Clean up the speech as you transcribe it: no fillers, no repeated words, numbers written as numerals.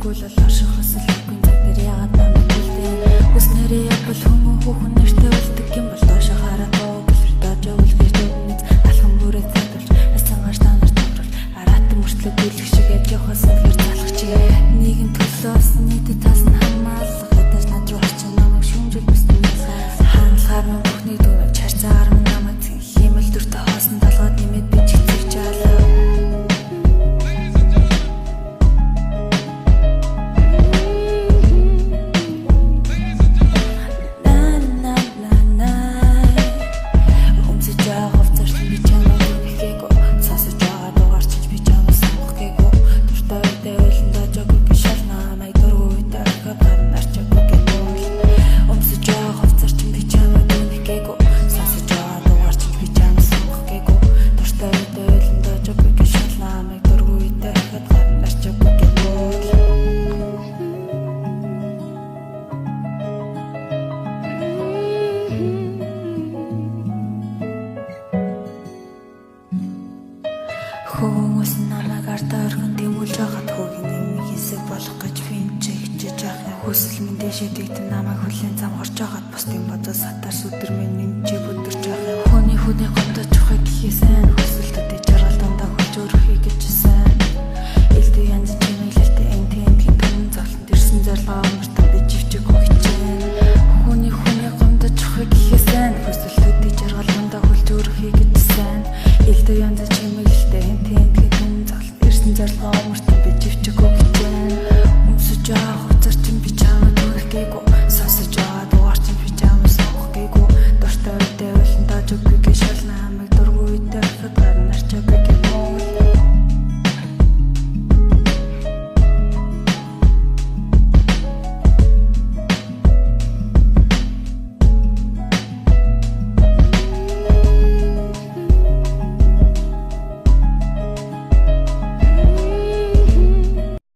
Тэгвэл л орших хүсэлгүй цаг дээр яагаад намайг үлдээ. Хүснэрээ ябал хүмүүн хүүхэн нэртэй үлдэг юм бол доошо хараагүй гэлэр дож өвлгэж дөвнөц алхам бүрээ цадварч асангаар стандарт таврал араат мөртлөө гүйлэх шиг яж явахаас үнээр залах чигээ нэгэн төлөөс нийтэд тасн хамаалах ядаж над руу орчин намайг шүмжил бүсний хандлахаар мөн бүхний дүүнэг чарцаар мөн намайг химэл дүртэй хоосон толгойд нэмээд би чигцэж чаалаа. Хүмүүс намайг ардаар өргөн тэмүүлж байгаад хүүгийн нэмийг хэсэг болох гэж финч хичээж байгаа. Хүсэл минь дэшээ дэгтэн намайг хүлээн зам хорж байгаад бусдын бодол сатар сүдэр минь нэмж бүдэрч байгаа. Хүний гомдож ухах гэхээсэн хүсэлтүүдээ жаргал дандаа хүлж өрөхий гэжсэн. Элдв янз чимэглэлтэй энэ тэмдгийн түмэн зовлон дэрсэн зорилгоо өмөртөө би живчэг хөгжин. Хүний гомдож ухах гэхээсэн хүсэлтүүдээ жаргал дандаа хүлж өрөхий гэжсэн. Элдв янз чимэглэлтэй зорилгоо өмөртөө би живчэг хөгжин. Өмсөж байгаа хувцарчин би чамд хүрхгээгүй. Сонсож байгаа дугаарчин би чамд сонгох гээгүй. Дуртай үедээ уйлан дож өггүй гэж шална намайг